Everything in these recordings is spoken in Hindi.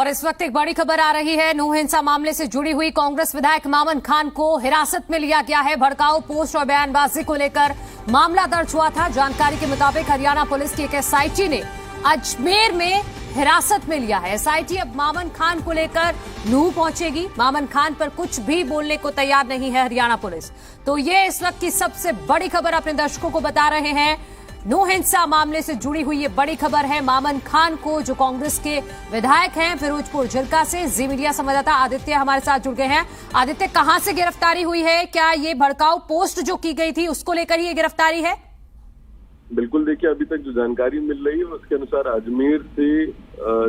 और इस वक्त एक बड़ी खबर आ रही है। नूह हिंसा मामले से जुड़ी हुई कांग्रेस विधायक मामन खान को हिरासत में लिया गया है। भड़काऊ पोस्ट और बयानबाजी को लेकर मामला दर्ज हुआ था। जानकारी के मुताबिक हरियाणा पुलिस की एक एसआईटी ने अजमेर में हिरासत में लिया है। एसआईटी अब मामन खान को लेकर नूह पहुंचेगी। मामन खान पर कुछ भी बोलने को तैयार नहीं है हरियाणा पुलिस। तो ये इस वक्त की सबसे बड़ी खबर अपने दर्शकों को बता रहे हैं। नूह हिंसा मामले से जुड़ी हुई ये बड़ी खबर है। मामन खान को, जो कांग्रेस के विधायक हैं फिरोजपुर जिरका से, जी मीडिया संवाददाता आदित्य हमारे साथ जुड़ गए हैं। आदित्य, कहां से गिरफ्तारी हुई है? क्या ये भड़काऊ पोस्ट जो की गई थी उसको लेकर ही ये गिरफ्तारी है? बिल्कुल, देखिए, अभी तक जो जानकारी मिल रही है उसके अनुसार अजमेर से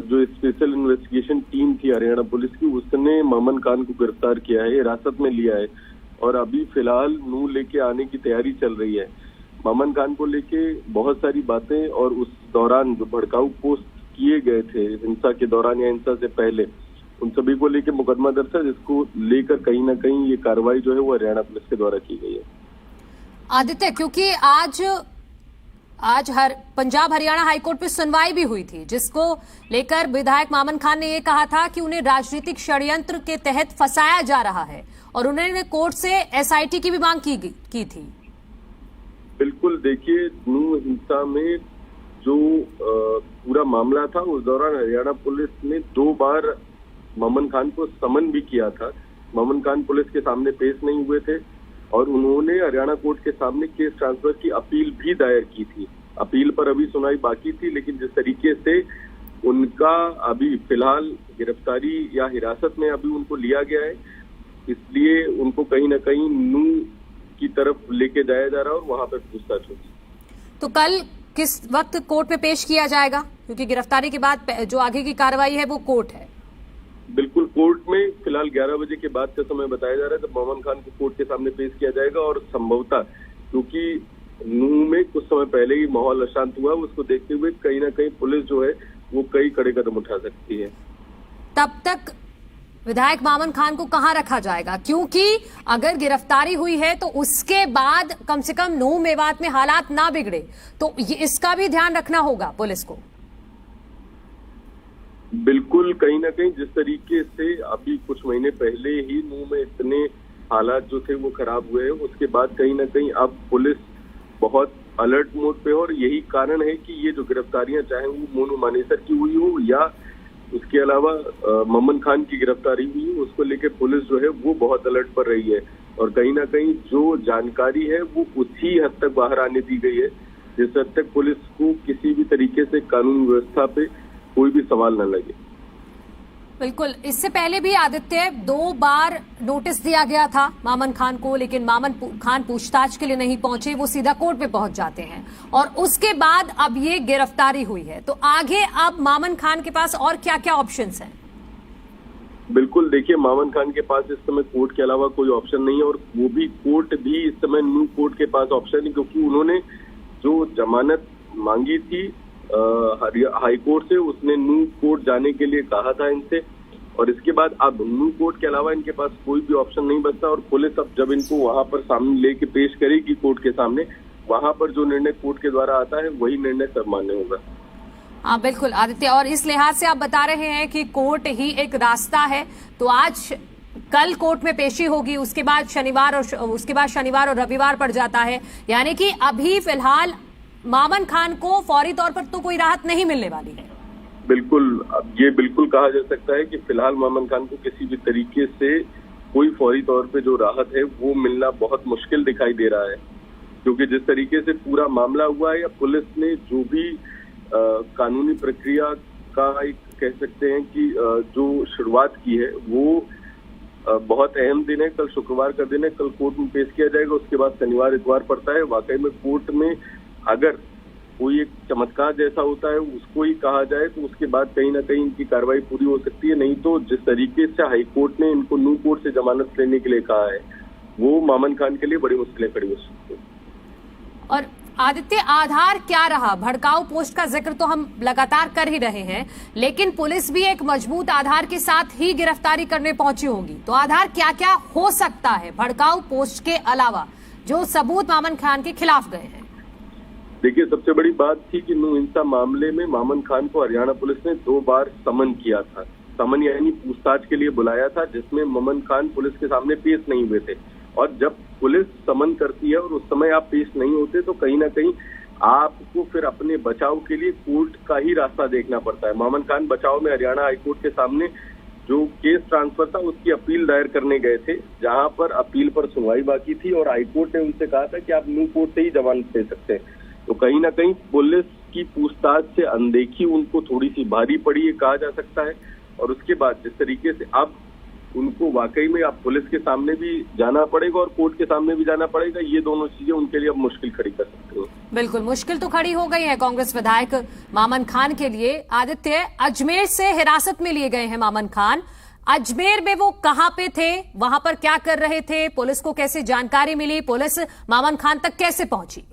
जो स्पेशल इन्वेस्टिगेशन टीम थी हरियाणा पुलिस की, उसने मामन खान को गिरफ्तार किया है, हिरासत में लिया है और अभी फिलहाल नूह लेके आने की तैयारी चल रही है। मामन खान को लेके बहुत सारी बातें और उस दौरान जो भड़काऊ पोस्ट किए गए थे हिंसा के दौरान या हिंसा से पहले, उन सभी को लेके मुकदमा दर्ज है, जिसको लेकर कहीं ना कहीं ये कार्रवाई जो है वो हरियाणा पुलिस के द्वारा की गई है। आदित्य, क्योंकि आज पंजाब हरियाणा हाईकोर्ट में सुनवाई भी हुई थी, जिसको लेकर विधायक मामन खान ने ये कहा था कि उन्हें राजनीतिक षड्यंत्र के तहत फंसाया जा रहा है और उन्होंने कोर्ट से एसआईटी की भी मांग की थी। बिल्कुल, देखिए, नूह हिंसा में जो पूरा मामला था उस दौरान हरियाणा पुलिस ने 2 बार मामन खान को समन भी किया था। मामन खान पुलिस के सामने पेश नहीं हुए थे और उन्होंने हरियाणा कोर्ट के सामने केस ट्रांसफर की अपील भी दायर की थी। अपील पर अभी सुनवाई बाकी थी, लेकिन जिस तरीके से उनका अभी फिलहाल गिरफ्तारी या हिरासत में अभी उनको लिया गया है, इसलिए उनको कहीं ना कहीं नूह की तरफ लेके जाया जा रहा है और वहां पर पूछताछ होगी। तो कल किस वक्त कोर्ट में पेश किया जाएगा? क्योंकि गिरफ्तारी के बाद जो आगे की कार्रवाई है वो कोर्ट है। बिल्कुल, कोर्ट में फिलहाल 11 बजे के बाद का समय बताया जा रहा है, जब मामन खान को कोर्ट के सामने पेश किया जाएगा और संभवतः, क्योंकि नूह में कुछ समय पहले ही माहौल अशांत हुआ, उसको देखते हुए कहीं ना कहीं पुलिस जो है वो कई कड़े कदम उठा सकती है। तब तक विधायक मामन खान को कहां रखा जाएगा? क्योंकि अगर गिरफ्तारी हुई है तो उसके बाद कम से कम नूह मेवात में हालात ना बिगड़े, तो इसका भी ध्यान रखना होगा पुलिस को। बिल्कुल, कहीं ना कहीं जिस तरीके से अभी कुछ महीने पहले ही नूह में इतने हालात जो थे वो खराब हुए हैं, उसके बाद कहीं ना कहीं अब पुलिस बहुत अलर्ट मोड पे, और यही कारण है कि ये जो गिरफ्तारियां, चाहे वो मोनू मानेसर की हुई हो या उसके अलावा मामन खान की गिरफ्तारी हुई है, उसको लेकर पुलिस जो है वो बहुत अलर्ट पर रही है और कहीं ना कहीं जो जानकारी है वो उसी हद तक बाहर आने दी गई है जिस हद तक पुलिस को किसी भी तरीके से कानून व्यवस्था पे कोई भी सवाल न लगे। बिल्कुल, इससे पहले भी आदित्य 2 बार नोटिस दिया गया था मामन खान को, लेकिन मामन खान पूछताछ के लिए नहीं पहुंचे, वो सीधा कोर्ट में पहुंच जाते हैं और उसके बाद अब ये गिरफ्तारी हुई है। तो आगे अब मामन खान के पास और क्या क्या ऑप्शंस हैं? बिल्कुल, देखिए, मामन खान के पास इस समय कोर्ट के अलावा कोई ऑप्शन नहीं है और वो भी कोर्ट भी इस समय नूह कोर्ट के पास ऑप्शन है, क्योंकि उन्होंने जो जमानत मांगी थी हाई कोर्ट से, उसने नूह कोर्ट जाने के लिए कहा था इनसे, और इसके बाद अब नूह कोर्ट के अलावा इनके पास कोई भी ऑप्शन नहीं बचता और पुलिस अब जब इनको वहां पर सामने लेके पेश करेगी कोर्ट के सामने, वहां पर जो निर्णय कोर्ट के द्वारा आता है वही निर्णय सर्वमान्य होगा। हाँ बिल्कुल आदित्य, और इस लिहाज से आप बता रहे हैं कि कोर्ट ही एक रास्ता है, तो कल कोर्ट में पेशी होगी, उसके बाद शनिवार और रविवार पड़ जाता है, यानी कि अभी फिलहाल मामन खान को फौरी तौर पर तो कोई राहत नहीं मिलने वाली है। बिल्कुल, अब ये बिल्कुल कहा जा सकता है कि फिलहाल मामन खान को किसी भी तरीके से कोई फौरी तौर पे जो राहत है वो मिलना बहुत मुश्किल दिखाई दे रहा है, क्योंकि जिस तरीके से पूरा मामला हुआ है या पुलिस ने जो भी कानूनी प्रक्रिया का एक कह सकते हैं कि जो शुरुआत की है वो बहुत अहम दिन है। कल शुक्रवार का दिन है, कल कोर्ट में पेश किया जाएगा, उसके बाद शनिवार इतवार पड़ता है। वाकई में कोर्ट में अगर कोई एक चमत्कार जैसा होता है उसको ही कहा जाए तो उसके बाद कहीं ना कहीं इनकी कार्रवाई पूरी हो सकती है, नहीं तो जिस तरीके से हाईकोर्ट ने इनको नूह कोर्ट से जमानत लेने के लिए कहा है वो मामन खान के लिए बड़ी मुश्किलें खड़ी हो सकती है। और आदित्य, आधार क्या रहा? भड़काऊ पोस्ट का जिक्र तो हम लगातार कर ही रहे हैं, लेकिन पुलिस भी एक मजबूत आधार के साथ ही गिरफ्तारी करने पहुंची होगी, तो आधार क्या क्या हो सकता है भड़काऊ पोस्ट के अलावा जो सबूत मामन खान के खिलाफ गए हैं? देखिए, सबसे बड़ी बात थी कि नूह हिंसा मामले में मामन खान को हरियाणा पुलिस ने 2 बार समन किया था समन यानी पूछताछ के लिए बुलाया था, जिसमें मोमन खान पुलिस के सामने पेश नहीं हुए थे। और जब पुलिस समन करती है और उस समय आप पेश नहीं होते तो कहीं ना कहीं आपको फिर अपने बचाव के लिए कोर्ट का ही रास्ता देखना पड़ता है। मोमन खान बचाव में हरियाणा हाईकोर्ट के सामने जो केस ट्रांसफर था उसकी अपील दायर करने गए थे, जहां पर अपील पर सुनवाई बाकी थी और हाईकोर्ट ने उनसे कहा था कि आप न्यू कोर्ट से ही जमानत ले सकते हैं। तो कहीं ना कहीं पुलिस की पूछताछ से अनदेखी उनको थोड़ी सी भारी पड़ी है, कहा जा सकता है। और उसके बाद जिस तरीके से अब उनको वाकई में अब पुलिस के सामने भी जाना पड़ेगा और कोर्ट के सामने भी जाना पड़ेगा, ये दोनों चीजें उनके लिए अब मुश्किल खड़ी कर सकती हैं। बिल्कुल मुश्किल तो खड़ी हो गई है कांग्रेस विधायक मामन खान के लिए। आदित्य, अजमेर से हिरासत में लिए गए हैं मामन खान। अजमेर में वो कहां पे थे, वहां पर क्या कर रहे थे, पुलिस को कैसे जानकारी मिली, पुलिस मामन खान तक कैसे पहुंची?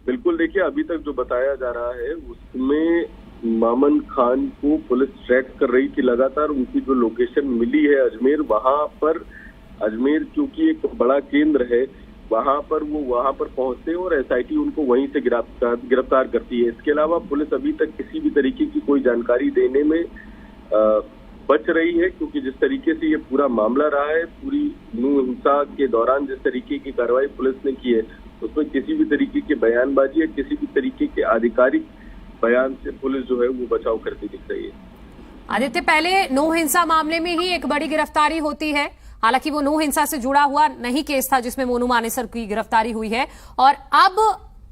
बिल्कुल, देखिए अभी तक जो बताया जा रहा है उसमें मामन खान को पुलिस ट्रैक कर रही थी लगातार। उनकी जो लोकेशन मिली है अजमेर, वहां पर अजमेर क्योंकि एक बड़ा केंद्र है, वहां पर पहुंचते और एसआईटी उनको वहीं से गिरफ्तार करती है। इसके अलावा पुलिस अभी तक किसी भी तरीके की कोई जानकारी देने में बच रही है, क्योंकि जिस तरीके से ये पूरा मामला रहा है, पूरी नू हिंसा के दौरान जिस तरीके की कार्रवाई पुलिस ने की है उसमें किसी भी तरीके की बयानबाजी या किसी भी तरीके के आधिकारिक बयान से पुलिस जो है वो बचाव करती दिख रही है। आदित्य, पहले नू हिंसा मामले में ही एक बड़ी गिरफ्तारी होती है, हालांकि वो नू हिंसा से जुड़ा हुआ नहीं केस था जिसमें मोनू मानेसर की गिरफ्तारी हुई है, और अब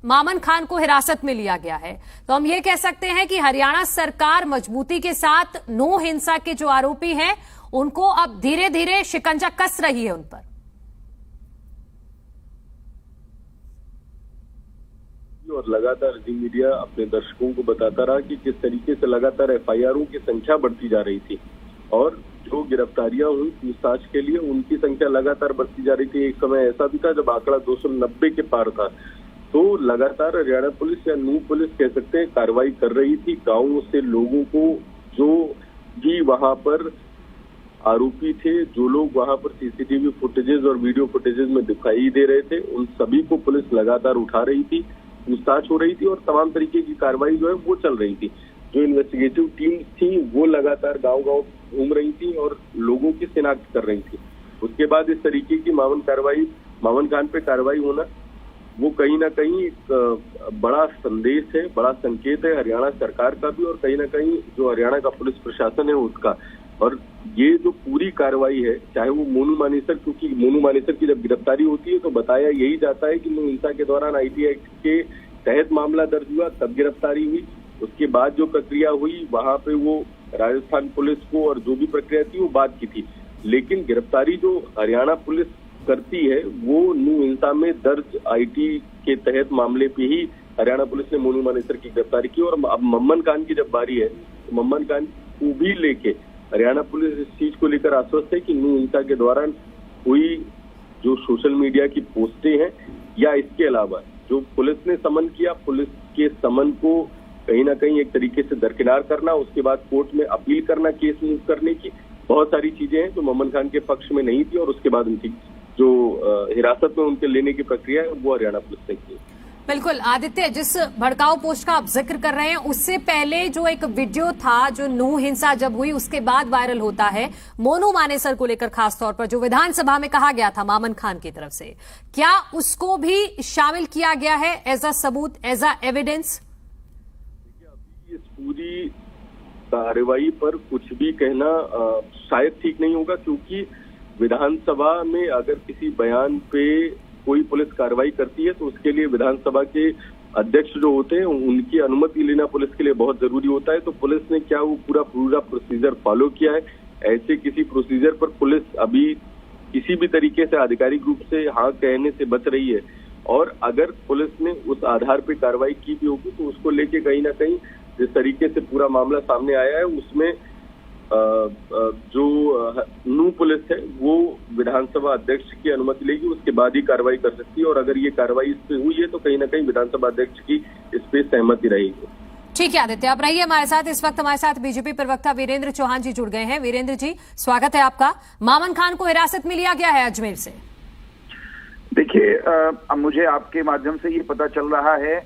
मामन खान को हिरासत में लिया गया है। तो हम ये कह सकते हैं कि हरियाणा सरकार मजबूती के साथ नू हिंसा के जो आरोपी हैं उनको अब धीरे धीरे शिकंजा कस रही है उन पर। और लगातार जी मीडिया अपने दर्शकों को बताता रहा कि किस तरीके से लगातार एफआईआरों की संख्या बढ़ती जा रही थी और जो गिरफ्तारियां हुई पूछताछ के लिए उनकी संख्या लगातार बढ़ती जा रही थी। एक समय ऐसा भी था जब आंकड़ा 290 के पार था। तो लगातार हरियाणा पुलिस या नू पुलिस कह सकते हैं कार्रवाई कर रही थी। गाँव से लोगों को जो भी वहां पर आरोपी थे, जो लोग वहां पर सीसीटीवी फुटेजेस और वीडियो फुटेजेस में दिखाई दे रहे थे, उन सभी को पुलिस लगातार उठा रही थी, पूछताछ हो रही थी और तमाम तरीके की कार्रवाई जो है वो चल रही थी। जो इन्वेस्टिगेटिव टीम थी वो लगातार गांव-गांव घूम रही थी और लोगों की शिनाख्त कर रही थी। उसके बाद इस तरीके की मामन खान पे कार्रवाई होना वो कहीं ना कहीं एक बड़ा संदेश है, बड़ा संकेत है हरियाणा सरकार का भी और कहीं ना कहीं जो हरियाणा का पुलिस प्रशासन है उसका। और ये जो पूरी कार्रवाई है, चाहे वो मोनू मानेसर, क्योंकि मोनू मानेसर की जब गिरफ्तारी होती है तो बताया यही जाता है कि नू हिंसा के दौरान आईटी एक्ट के तहत मामला दर्ज हुआ, तब गिरफ्तारी हुई। उसके बाद जो प्रक्रिया हुई वहां पे वो राजस्थान पुलिस को और जो भी प्रक्रिया थी वो बाद की थी, लेकिन गिरफ्तारी जो हरियाणा पुलिस करती है वो नू हिंसा में दर्ज आईटी के तहत मामले पे ही हरियाणा पुलिस ने मोनू मानेसर की गिरफ्तारी की। और अब मोमन खान की जब बारी है तो मोमन खान को भी लेके हरियाणा पुलिस इस चीज को लेकर आश्वस्त है कि नू हिंसा के दौरान कोई जो सोशल मीडिया की पोस्टें हैं या इसके अलावा जो पुलिस ने समन किया, पुलिस के समन को कहीं ना कहीं एक तरीके से दरकिनार करना, उसके बाद कोर्ट में अपील करना, केस मूव करने की बहुत सारी चीजें हैं जो मोमन खान के पक्ष में नहीं थी और उसके बाद उनकी जो हिरासत में उनके लेने की प्रक्रिया है वो हरियाणा पुलिस ने की। बिल्कुल आदित्य, जिस भड़काऊ पोस्ट का आप जिक्र कर रहे हैं उससे पहले जो एक वीडियो था जो नू हिंसा जब हुई उसके बाद वायरल होता है मोनू मानेसर को लेकर, खासतौर पर जो विधानसभा में कहा गया था मामन खान की तरफ से, क्या उसको भी शामिल किया गया है एज अ सबूत, एज अ एविडेंस? इस पूरी कार्रवाई पर कुछ भी कहना शायद ठीक नहीं होगा, क्योंकि विधानसभा में अगर किसी बयान पे कोई पुलिस कार्रवाई करती है तो उसके लिए विधानसभा के अध्यक्ष जो होते हैं उनकी अनुमति लेना पुलिस के लिए बहुत जरूरी होता है। तो पुलिस ने क्या वो पूरा प्रोसीजर फॉलो किया है? ऐसे किसी प्रोसीजर पर पुलिस अभी किसी भी तरीके से आधिकारिक रूप से हाँ कहने से बच रही है। और अगर पुलिस ने उस आधार पर कार्रवाई की भी होगी तो उसको लेके कहीं ना कहीं जिस तरीके से पूरा मामला सामने आया है उसमें जो नू पुलिस है वो विधानसभा अध्यक्ष की अनुमति लेगी, उसके बाद ही कार्रवाई कर सकती है। और अगर ये कार्रवाई इस पे हुई है तो कहीं ना कहीं विधानसभा अध्यक्ष की इस पे सहमति रहेगी। ठीक है आदित्य, आप रहिए हमारे साथ। इस वक्त हमारे साथ बीजेपी प्रवक्ता वीरेंद्र चौहान जी जुड़ गए हैं। वीरेंद्र जी, स्वागत है आपका। मामन खान को हिरासत में लिया गया है अजमेर से। देखिए, मुझे आपके माध्यम से ये पता चल रहा है,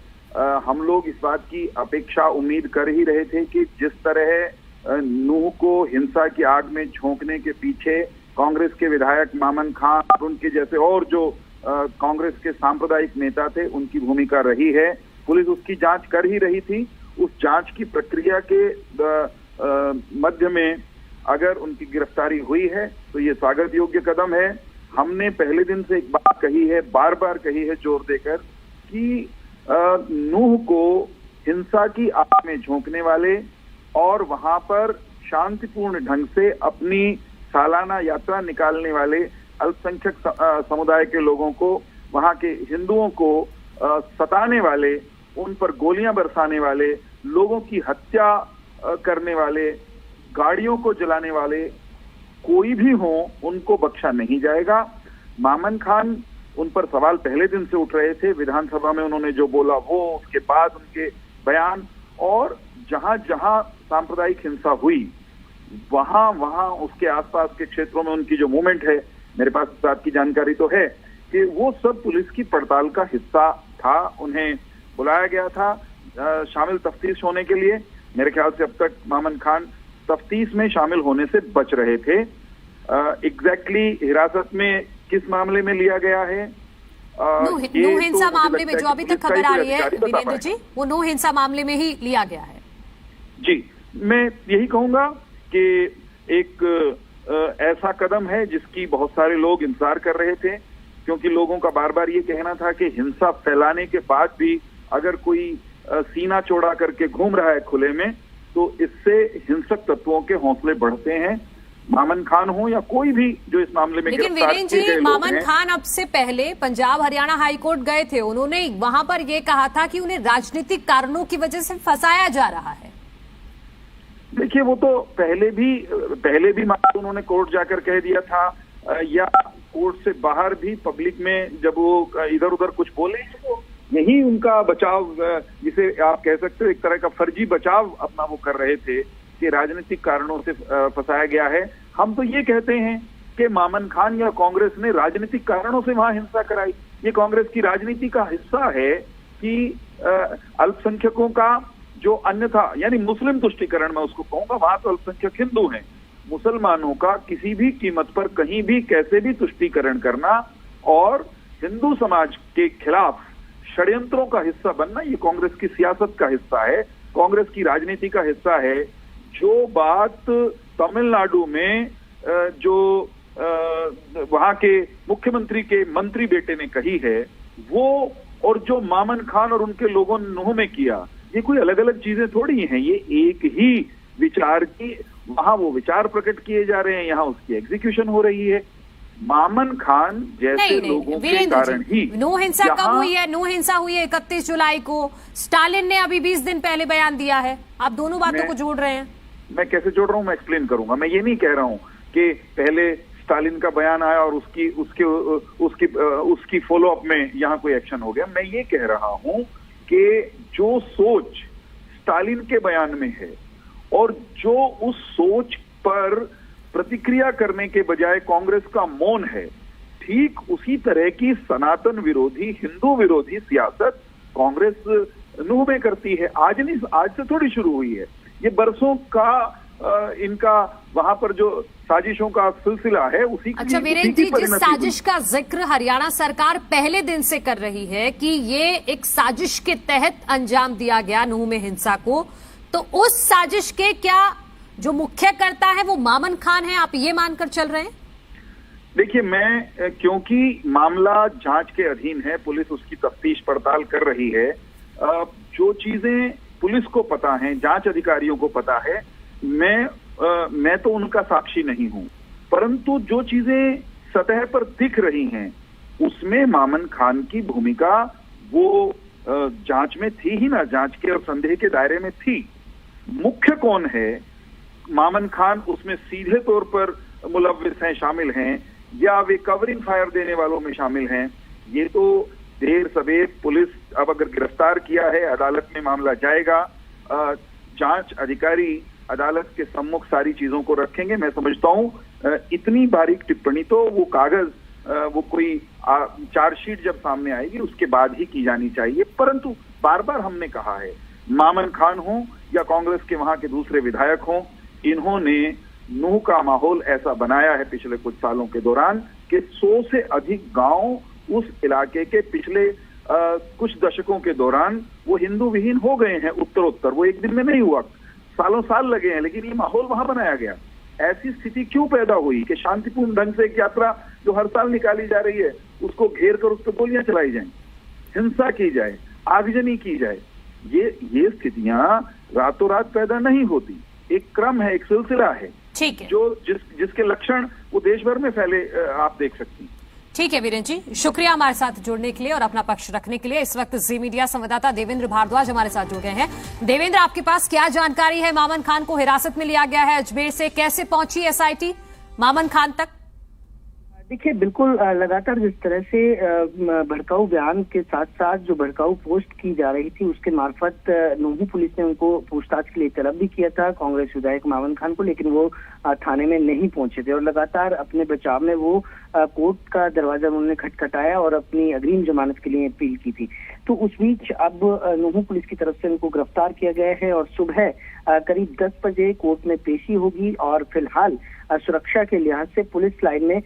हम लोग इस बात की अपेक्षा उम्मीद कर ही रहे थे कि जिस तरह नूह को हिंसा की आग में झोंकने के पीछे कांग्रेस के विधायक मामन खान और उनके जैसे और जो कांग्रेस के सांप्रदायिक नेता थे उनकी भूमिका रही है। पुलिस उसकी जांच कर ही रही थी। उस जांच की प्रक्रिया के मध्य में अगर उनकी गिरफ्तारी हुई है तो ये स्वागत योग्य कदम है। हमने पहले दिन से एक बात कही है, बार बार कही है जोर देकर, कि नूह को हिंसा की आग में झोंकने वाले और वहां पर शांतिपूर्ण ढंग से अपनी सालाना यात्रा निकालने वाले अल्पसंख्यक समुदाय के लोगों को, वहां के हिंदुओं को सताने वाले, उन पर गोलियां बरसाने वाले, लोगों की हत्या करने वाले, गाड़ियों को जलाने वाले कोई भी हो, उनको बख्शा नहीं जाएगा। मामन खान, उन पर सवाल पहले दिन से उठ रहे थे। विधानसभा में उन्होंने जो बोला वो, उसके बाद उनके बयान, और जहां जहां सांप्रदायिक हिंसा हुई वहां वहां उसके आसपास के क्षेत्रों में उनकी जो मूवमेंट है, मेरे पास इस बात की जानकारी तो है कि वो सब पुलिस की पड़ताल का हिस्सा था। उन्हें बुलाया गया था शामिल तफ्तीश होने के लिए। मेरे ख्याल से अब तक मामन खान तफ्तीश में शामिल होने से बच रहे थे। एग्जैक्टली हिरासत में किस मामले में लिया गया है? नूह हिंसा मामले में जो अभी तक खबर आ रही है वीरेंद्र जी, वो नूह हिंसा मामले में ही लिया गया है। जी, मैं यही कहूंगा कि एक ऐसा कदम है जिसकी बहुत सारे लोग इंतजार कर रहे थे, क्योंकि लोगों का बार बार ये कहना था कि हिंसा फैलाने के बाद भी अगर कोई सीना चौड़ा करके घूम रहा है खुले में, तो इससे हिंसक तत्वों के हौसले बढ़ते हैं। मामन खान हो या कोई भी जो इस मामले में लेकिन वीरेंद्र जी, मामन खान अब से पहले पंजाब हरियाणा हाईकोर्ट गए थे। उन्होंने वहां पर यह कहा था कि उन्हें राजनीतिक कारणों की वजह से फंसाया जा रहा है। देखिए, वो तो पहले भी मामला उन्होंने कोर्ट जाकर कह दिया था, या कोर्ट से बाहर भी पब्लिक में जब वो इधर उधर कुछ बोले, तो यही उनका बचाव, जिसे आप कह सकते हो एक तरह का फर्जी बचाव अपना वो कर रहे थे कि राजनीतिक कारणों से फंसाया गया है। हम तो ये कहते हैं कि मामन खान या कांग्रेस ने राजनीतिक कारणों से वहां हिंसा कराई। ये कांग्रेस की राजनीति का हिस्सा है कि अल्पसंख्यकों का जो अन्यथा, यानी मुस्लिम तुष्टीकरण, मैं उसको कहूंगा, वहां तो अल्पसंख्यक हिंदू हैं, मुसलमानों का किसी भी कीमत पर कहीं भी कैसे भी तुष्टीकरण करना और हिंदू समाज के खिलाफ षड्यंत्रों का हिस्सा बनना, ये कांग्रेस की सियासत का हिस्सा है, कांग्रेस की राजनीति का हिस्सा है। जो बात तमिलनाडु में जो वहां के मुख्यमंत्री के मंत्री बेटे ने कही है, वो और जो मामन खान और उनके लोगों ने नूह में किया, ये कोई अलग अलग चीजें थोड़ी हैं। ये एक ही विचार की, वहां वो विचार प्रकट किए जा रहे हैं, यहाँ उसकी एग्जीक्यूशन हो रही है। मामन खान जैसे लोगों के कारण ही नूह हिंसा कब हुई है? नूह हिंसा हुई है 31 जुलाई को। स्टालिन ने अभी 20 दिन पहले बयान दिया है। आप दोनों बातों को जोड़ रहे हैं। मैं कैसे जोड़ रहा हूं, मैं एक्सप्लेन करूंगा। मैं ये नहीं कह रहा हूं कि पहले स्टालिन का बयान आया और उसकी फॉलो अप में यहां कोई एक्शन हो गया। मैं ये कह रहा हूं कि जो सोच स्टालिन के बयान में है और जो उस सोच पर प्रतिक्रिया करने के बजाय कांग्रेस का मौन है, ठीक उसी तरह की सनातन विरोधी, हिंदू विरोधी सियासत कांग्रेस नूह में करती है। आज नहीं, आज से थोड़ी शुरू हुई है, ये बरसों का इनका वहां पर जो साजिशों का सिलसिला है, उसी की। अच्छा वीरेंद्र जी, जिस साजिश का जिक्र हरियाणा सरकार पहले दिन से कर रही है कि ये एक साजिश के तहत अंजाम दिया गया नूह में हिंसा को, तो उस साजिश के क्या जो मुख्य करता है वो मामन खान है, आप ये मानकर चल रहे हैं? देखिए, मैं क्योंकि मामला जांच के अधीन है, पुलिस उसकी तफ्तीश पड़ताल कर रही है, जो चीजें पुलिस को पता है, जांच अधिकारियों को पता है, मैं तो उनका साक्षी नहीं हूं, परंतु जो चीजें सतह पर दिख रही हैं उसमें मामन खान की भूमिका वो जांच में थी ही ना, जांच के और संदेह के दायरे में थी। मुख्य कौन है? मामन खान उसमें सीधे तौर पर मुलव्विस हैं, शामिल हैं, या वे कवरिंग फायर देने वालों में शामिल हैं, ये तो देर सवेर पुलिस अब अगर गिरफ्तार किया है, अदालत में मामला जाएगा, जांच अधिकारी अदालत के सम्मुख सारी चीजों को रखेंगे। मैं समझता हूं इतनी बारीक टिप्पणी तो वो कागज, वो कोई चार्जशीट जब सामने आएगी उसके बाद ही की जानी चाहिए। परंतु बार बार हमने कहा है, मामन खान हो या कांग्रेस के वहां के दूसरे विधायक हों, इन्होंने नूह का माहौल ऐसा बनाया है पिछले कुछ सालों के दौरान कि 100 से अधिक गांव उस इलाके के पिछले कुछ दशकों के दौरान वो हिंदू विहीन हो गए हैं उत्तरोत्तर। वो एक दिन में नहीं हुआ, सालों साल लगे हैं, लेकिन ये माहौल वहां बनाया गया। ऐसी स्थिति क्यों पैदा हुई कि शांतिपूर्ण ढंग से एक यात्रा जो हर साल निकाली जा रही है उसको घेर कर उस पर गोलियां चलाई जाएं, हिंसा की जाए, आगजनी की जाए। ये स्थितियां रातों रात पैदा नहीं होती, एक क्रम है, एक सिलसिला है, ठीक है, जो जिसके लक्षण वो देश भर में फैले आप देख सकती हैं। ठीक है वीरेंद्र जी, शुक्रिया हमारे साथ जुड़ने के लिए और अपना पक्ष रखने के लिए। इस वक्त जी मीडिया संवाददाता देवेंद्र भारद्वाज हमारे साथ जुड़ गए हैं। देवेंद्र, आपके पास क्या जानकारी है? मामन खान को हिरासत में लिया गया है अजमेर से, कैसे पहुंची एसआईटी मामन खान तक? देखिए, बिल्कुल लगातार जिस तरह से भड़काऊ बयान के साथ साथ जो भड़काऊ पोस्ट की जा रही थी उसके मार्फत नूह पुलिस ने उनको पूछताछ के लिए तलब भी किया था, कांग्रेस विधायक मामन खान को, लेकिन वो थाने में नहीं पहुंचे थे और लगातार अपने बचाव में वो कोर्ट का दरवाजा उन्होंने खटखटाया और अपनी अग्रिम जमानत के लिए अपील की थी। तो उस बीच अब नूह पुलिस की तरफ से उनको गिरफ्तार किया गया है और सुबह करीब 10 बजे कोर्ट में पेशी होगी और फिलहाल सुरक्षा के लिहाज से पुलिस लाइन में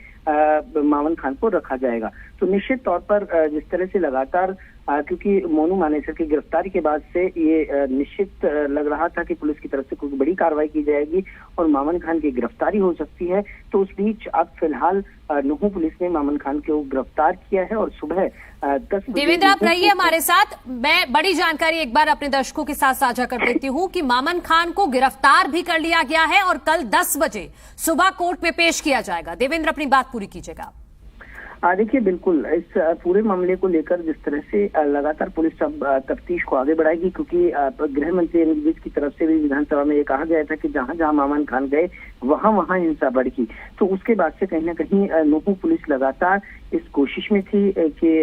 मामन खान को रखा जाएगा। तो निश्चित तौर पर जिस तरह से लगातार क्योंकि मोनू मानेसर की गिरफ्तारी के बाद से ये निश्चित लग रहा था कि पुलिस की तरफ से कोई बड़ी कार्रवाई की जाएगी और मामन खान की गिरफ्तारी हो सकती है। तो उस बीच अब फिलहाल नूह पुलिस ने मामन खान को गिरफ्तार किया है और सुबह 10 बजे। देवेंद्र, आप रहिए हमारे साथ, मैं बड़ी जानकारी एक बार अपने दर्शकों के साथ साझा कर देती हूँ कि मामन खान को गिरफ्तार भी कर लिया गया है और कल 10 बजे सुबह कोर्ट में पेश किया जाएगा। देवेंद्र, अपनी बात पूरी कीजिएगा। देखिए, बिल्कुल इस पूरे मामले को लेकर जिस तरह से लगातार पुलिस अब तफ्तीश को आगे बढ़ाएगी, क्योंकि गृह मंत्री अनिल विज की तरफ से भी विधानसभा में ये कहा गया था कि जहां जहां मामन खान गए वहां हिंसा भड़की। तो उसके बाद से कहीं ना कहीं नूह पुलिस लगातार इस कोशिश में थी कि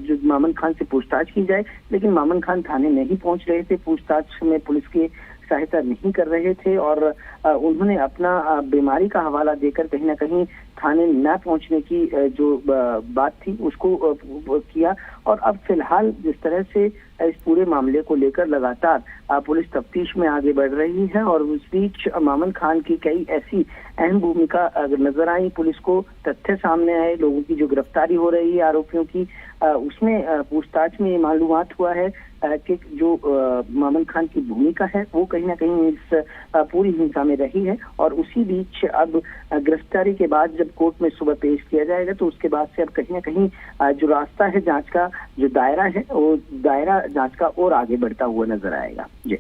जो मामन खान से पूछताछ की जाए, लेकिन मामन खान थाने नहीं पहुंच रहे थे, पूछताछ में पुलिस की सहायता नहीं कर रहे थे और उन्होंने अपना बीमारी का हवाला देकर कहीं ना कहीं थाने न पहुंचने की जो बात थी उसको किया। और अब फिलहाल जिस तरह से इस पूरे मामले को लेकर लगातार पुलिस तफ्तीश में आगे बढ़ रही है और उस बीच मामन खान की कई ऐसी अहम भूमिका नजर आई पुलिस को, तथ्य सामने आए, लोगों की जो गिरफ्तारी हो रही है आरोपियों की, उसमें पूछताछ में ये मालूमात हुआ है कि जो मामन खान की भूमिका है वो कहीं ना कहीं इस पूरी हिंसा में रही है। और उसी बीच अब गिरफ्तारी के बाद जब कोर्ट में सुबह पेश किया जाएगा तो उसके बाद से अब कहीं ना कहीं जो रास्ता है जांच का, जो दायरा है, वो दायरा जांच का और आगे बढ़ता हुआ नजर आएगा। जी,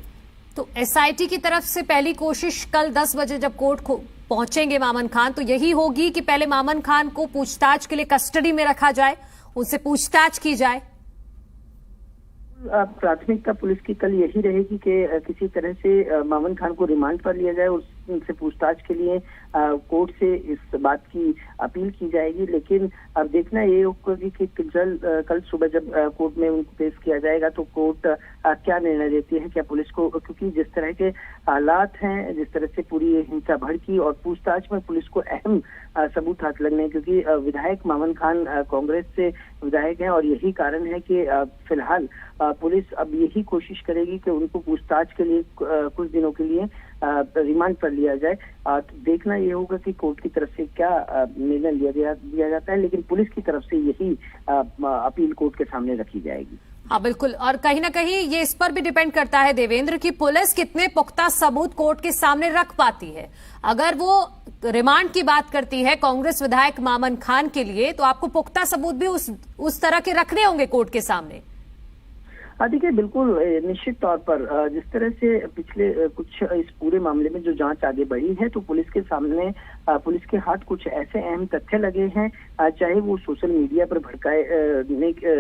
तो एसआईटी की तरफ से पहली कोशिश कल 10 बजे जब कोर्ट पहुंचेंगे मामन खान, तो यही होगी कि पहले मामन खान को पूछताछ के लिए कस्टडी में रखा जाए, उनसे पूछताछ की जाए। प्राथमिकता पुलिस की कल यही रहेगी कि किसी तरह से मामन खान को रिमांड पर लिया जाए, उनसे पूछताछ के लिए कोर्ट से इस बात की अपील की जाएगी। लेकिन अब देखना ये होगा कि कल सुबह जब कोर्ट में उनको पेश किया जाएगा तो कोर्ट क्या निर्णय देती है, क्या पुलिस को, क्योंकि जिस तरह के हालात हैं, जिस तरह से पूरी हिंसा भड़की और पूछताछ में पुलिस को अहम सबूत हाथ लगने, क्योंकि विधायक मामन खान कांग्रेस से विधायक हैं और यही कारण है कि फिलहाल पुलिस अब यही कोशिश करेगी कि उनको पूछताछ के लिए कुछ दिनों के लिए रिमांड पर लिया जाए। तो देखना ये होगा कि कोर्ट की तरफ से क्या निर्णय लिया जाता है, लेकिन पुलिस की तरफ से यही अपील कोर्ट के सामने रखी जाएगी। हाँ बिल्कुल, और कहीं ना कहीं ये इस पर भी डिपेंड करता है देवेंद्र कि पुलिस कितने पुख्ता सबूत कोर्ट के सामने रख पाती है। अगर वो रिमांड की बात करती है कांग्रेस विधायक मामन खान के लिए, तो आपको पुख्ता सबूत भी उस तरह के रखने होंगे कोर्ट के सामने। देखिए, बिल्कुल निश्चित तौर पर जिस तरह से पिछले कुछ इस पूरे मामले में जो जांच आगे बढ़ी है, तो पुलिस के सामने पुलिस के हाथ कुछ ऐसे अहम तथ्य लगे हैं, चाहे वो सोशल मीडिया पर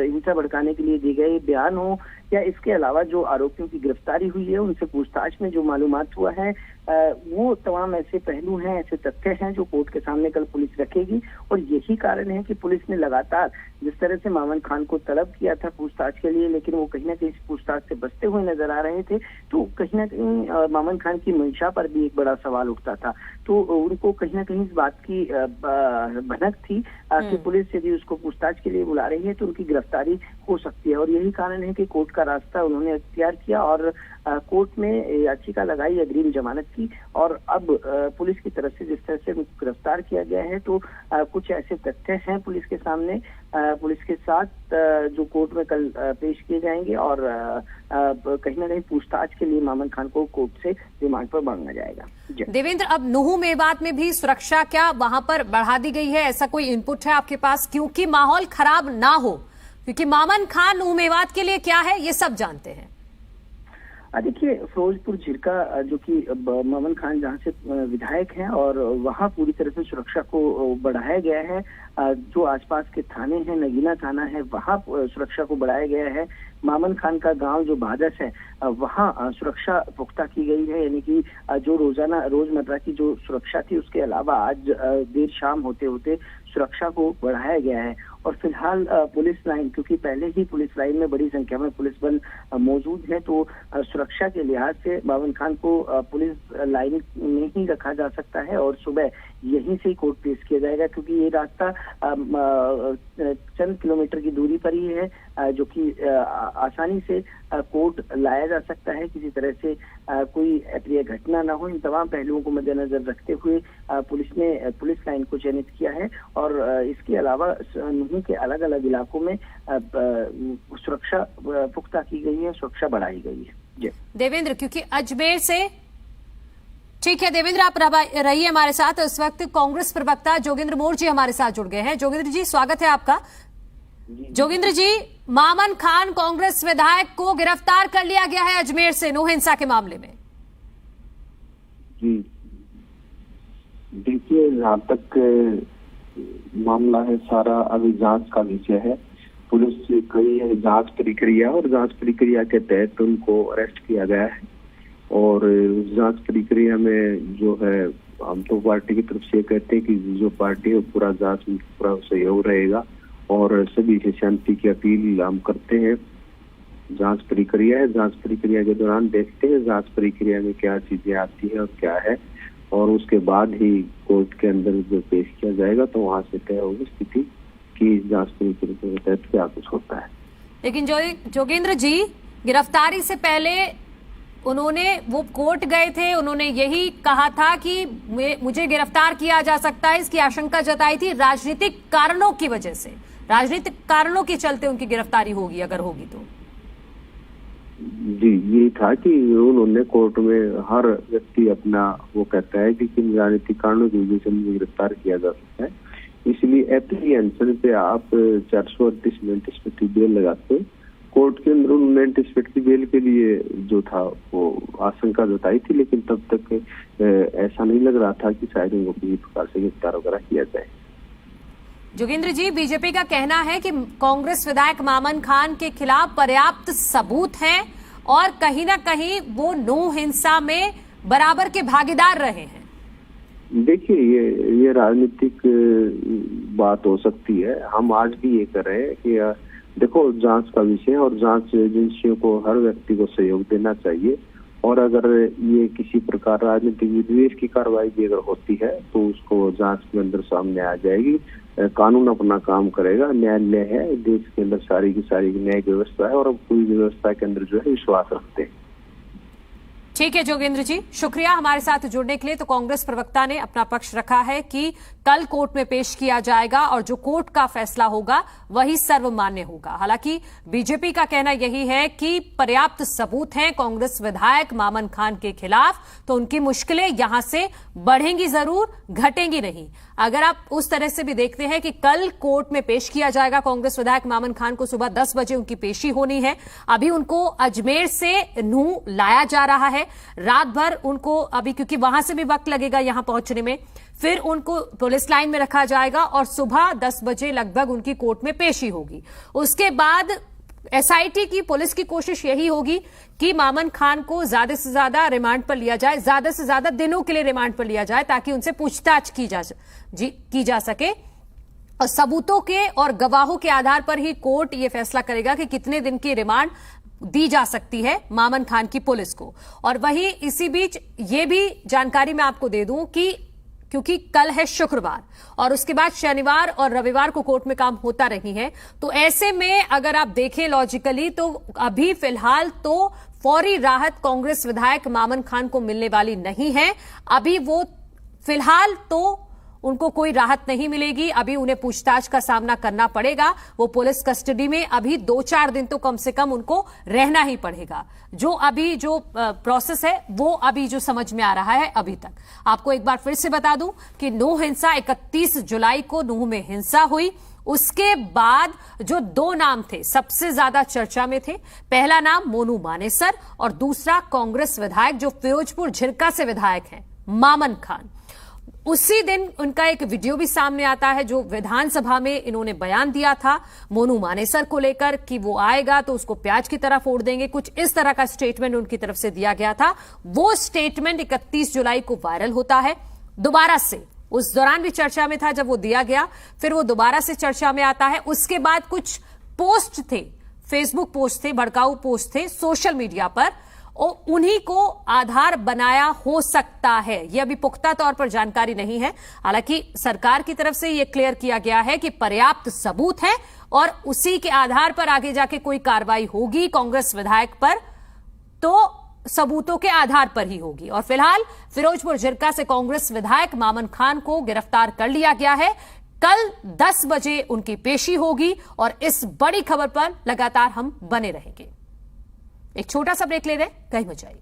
हिंसा भड़काने के लिए दिए गए बयान हो या इसके अलावा जो आरोपियों की गिरफ्तारी हुई है उनसे पूछताछ में जो मालूमात हुआ है, वो तमाम ऐसे पहलू हैं, ऐसे तथ्य हैं जो कोर्ट के सामने कल पुलिस रखेगी। और यही कारण है कि पुलिस ने लगातार जिस तरह से मामन खान को तलब किया था पूछताछ के लिए, लेकिन वो कहीं ना कहीं पूछताछ से बचते हुए नजर आ रहे थे, तो कहीं ना कहीं मामन खान की मंशा पर भी एक बड़ा सवाल उठता था। तो उनको कहीं ना कहीं इस बात की भनक थी कि पुलिस यदि उसको पूछताछ के लिए बुला रही है तो उनकी गिरफ्तारी हो सकती है, और यही कारण है कि कोर्ट का रास्ता उन्होंने अख्तियार किया और कोर्ट में याचिका लगाई अग्रिम जमानत की, और अब पुलिस की तरफ से जिस तरह से उनको गिरफ्तार किया गया है, तो कुछ ऐसे तथ्य हैं पुलिस के सामने, पुलिस के साथ जो कोर्ट में कल पेश किए जाएंगे, और कहीं ना कहीं पूछताछ के लिए मामन खान को कोर्ट से रिमांड पर मांगा जाएगा। देवेंद्र, अब नुहू मेवात में भी सुरक्षा क्या वहां पर बढ़ा दी गई है, ऐसा कोई इनपुट है आपके पास, क्योंकि माहौल खराब ना हो? क्योंकि मामन खान नुहू मेवात के लिए क्या है ये सब जानते हैं। देखिए, फिरोजपुर झिरका जो कि मामन खान जहां से विधायक हैं, और वहां पूरी तरह से सुरक्षा को बढ़ाया गया है। जो आसपास के थाने हैं, नगीना थाना है, वहां सुरक्षा को बढ़ाया गया है। मामन खान का गांव जो बादस है, वहां सुरक्षा पुख्ता की गई है, यानी कि जो रोजमर्रा की जो सुरक्षा थी, उसके अलावा आज देर शाम होते होते सुरक्षा को बढ़ाया गया है। और फिलहाल पुलिस लाइन, क्योंकि पहले ही पुलिस लाइन में बड़ी संख्या में पुलिस बल मौजूद है, तो सुरक्षा के लिहाज से मामन खान को पुलिस लाइन में ही रखा जा सकता है, और सुबह यहीं से ही कोर्ट पेश किया जाएगा, क्योंकि ये रास्ता चंद किलोमीटर की दूरी पर ही है, जो कि आसानी से कोर्ट लाया जा सकता है। किसी तरह से कोई अप्रिय घटना ना हो, इन तमाम पहलुओं को मद्देनजर रखते हुए पुलिस ने पुलिस लाइन को चयनित किया है, और इसके अलावा नुहू के अलग अलग इलाकों में सुरक्षा पुख्ता की गई है, सुरक्षा बढ़ाई गई है। जी देवेंद्र, क्योंकि अजमेर से, ठीक है देवेंद्र, आप रहिए हमारे साथ। इस वक्त कांग्रेस प्रवक्ता जोगेंद्र मोर जी हमारे साथ जुड़ गए हैं। जोगेंद्र जी, स्वागत है आपका। जोगेंद्र जी, मामन खान कांग्रेस विधायक को गिरफ्तार कर लिया गया है अजमेर से नो हिंसा के मामले में। जी देखिए, जहाँ तक मामला है सारा अभी जांच का विषय है। पुलिस से कई जांच प्रक्रिया, और जांच प्रक्रिया के तहत उनको अरेस्ट किया गया है, और उस जांच प्रक्रिया में जो है, हम तो पार्टी की तरफ से कहते हैं कि जो पार्टी है पूरा जांच में पूरा सहयोग रहेगा, और सभी से शांति की अपील हम करते हैं। जांच प्रक्रिया है, जांच प्रक्रिया के दौरान देखते हैं जांच प्रक्रिया में क्या चीजें आती है और क्या है, और उसके बाद ही कोर्ट के अंदर जो पेश किया जाएगा, तो वहां से तय होगी स्थिति कि जांच प्रक्रिया के तहत क्या कुछ होता है। लेकिन जोगेंद्र जी, गिरफ्तारी से पहले वो कोर्ट गए थे, उन्होंने यही कहा था कि मुझे गिरफ्तार किया जा सकता है, इसकी आशंका जताई थी राजनीतिक कारणों की वजह से, राजनीतिक कारणों के चलते उनकी गिरफ्तारी होगी, अगर होगी तो। जी, ये था कि उन्होंने कोर्ट में हर व्यक्ति अपना वो कहता है कि किन राजनीतिक कारणों की वजह से मुझे गिरफ्तार किया जा सकता है, इसलिए एप्लीकेशन पे आप 438 एंटीसिपेटरी बेल लगाते। कोर्ट के अंदर उन्होंने एंटीसिपेटरी बेल के लिए जो था वो आशंका जताई थी, लेकिन तब तक ऐसा नहीं लग रहा था कि शायद उनको किसी प्रकार से गिरफ्तार वगैरह किया जाए। जोगेंद्र जी, बीजेपी का कहना है कि कांग्रेस विधायक मामन खान के खिलाफ पर्याप्त सबूत हैं, और कहीं ना कहीं वो नो हिंसा में बराबर के भागीदार रहे हैं। देखिए, ये राजनीतिक बात हो सकती है। हम आज भी ये कर रहे हैं कि देखो, जांच का विषय, और जांच एजेंसियों को हर व्यक्ति को सहयोग देना चाहिए, और अगर ये किसी प्रकार राजनीतिक विद्वेष की कार्रवाई भी अगर होती है तो उसको जांच के अंदर सामने आ जाएगी। कानून अपना काम करेगा, न्यायालय है, देश के अंदर सारी की सारी न्यायिक व्यवस्था है, और अब पूरी व्यवस्था के अंदर जो है विश्वास रखते हैं। ठीक है जोगेंद्र जी, शुक्रिया हमारे साथ जुड़ने के लिए। तो कांग्रेस प्रवक्ता ने अपना पक्ष रखा है कि कल कोर्ट में पेश किया जाएगा, और जो कोर्ट का फैसला होगा वही सर्वमान्य होगा। हालांकि बीजेपी का कहना यही है कि पर्याप्त सबूत हैं कांग्रेस विधायक मामन खान के खिलाफ, तो उनकी मुश्किलें यहां से बढ़ेंगी जरूर, घटेंगी नहीं। अगर आप उस तरह से भी देखते हैं कि कल कोर्ट में पेश किया जाएगा कांग्रेस विधायक मामन खान को, सुबह 10 बजे उनकी पेशी होनी है। अभी उनको अजमेर से नुहू लाया जा रहा है, रात भर उनको अभी, क्योंकि वहां से भी वक्त लगेगा यहां पहुंचने में, फिर उनको पुलिस लाइन में रखा जाएगा, और सुबह 10 बजे लगभग उनकी कोर्ट में पेशी होगी। उसके बाद एसआईटी की, पुलिस की कोशिश यही होगी कि मामन खान को ज्यादा से ज्यादा रिमांड पर लिया जाए, ज्यादा से ज्यादा दिनों के लिए रिमांड पर लिया जाए, ताकि उनसे पूछताछ की जा सके, और सबूतों के और गवाहों के आधार पर ही कोर्ट ये फैसला करेगा कि कितने दिन की रिमांड दी जा सकती है मामन खान की पुलिस को। और वहीं इसी बीच ये भी जानकारी मैं आपको दे दूं कि क्योंकि कल है शुक्रवार और उसके बाद शनिवार और रविवार को कोर्ट में काम होता रही है। तो ऐसे में अगर आप देखें लॉजिकली तो अभी फिलहाल तो फौरी राहत कांग्रेस विधायक मामन खान को मिलने वाली नहीं है। अभी वो फिलहाल तो उनको कोई राहत नहीं मिलेगी, अभी उन्हें पूछताछ का सामना करना पड़ेगा। वो पुलिस कस्टडी में अभी 2-4 दिन तो कम से कम उनको रहना ही पड़ेगा। जो अभी जो प्रोसेस है वो अभी जो समझ में आ रहा है अभी तक। आपको एक बार फिर से बता दूं कि नूह हिंसा 31 जुलाई को नूह में हिंसा हुई। उसके बाद जो 2 नाम थे सबसे ज्यादा चर्चा में थे, पहला नाम मोनू मानेसर और दूसरा कांग्रेस विधायक जो फिरोजपुर झिरका से विधायक हैं मामन खान। उसी दिन उनका एक वीडियो भी सामने आता है जो विधानसभा में इन्होंने बयान दिया था मोनू मानेसर को लेकर कि वो आएगा तो उसको प्याज की तरह फोड़ देंगे, कुछ इस तरह का स्टेटमेंट उनकी तरफ से दिया गया था। वो स्टेटमेंट 31 जुलाई को वायरल होता है दोबारा से। उस दौरान भी चर्चा में था जब वो दिया गया, फिर वो दोबारा से चर्चा में आता है। उसके बाद कुछ पोस्ट थे, फेसबुक पोस्ट थे, भड़काऊ पोस्ट थे सोशल मीडिया पर, और उन्हीं को आधार बनाया हो सकता है। यह अभी पुख्ता तौर पर जानकारी नहीं है। हालांकि सरकार की तरफ से यह क्लियर किया गया है कि पर्याप्त सबूत है और उसी के आधार पर आगे जाके कोई कार्रवाई होगी कांग्रेस विधायक पर तो सबूतों के आधार पर ही होगी। और फिलहाल फिरोजपुर झिरका से कांग्रेस विधायक मामन खान को गिरफ्तार कर लिया गया है। कल 10 बजे उनकी पेशी होगी और इस बड़ी खबर पर लगातार हम बने रहेंगे। एक छोटा सा ब्रेक ले रहे हैं, कहीं मत जाइए।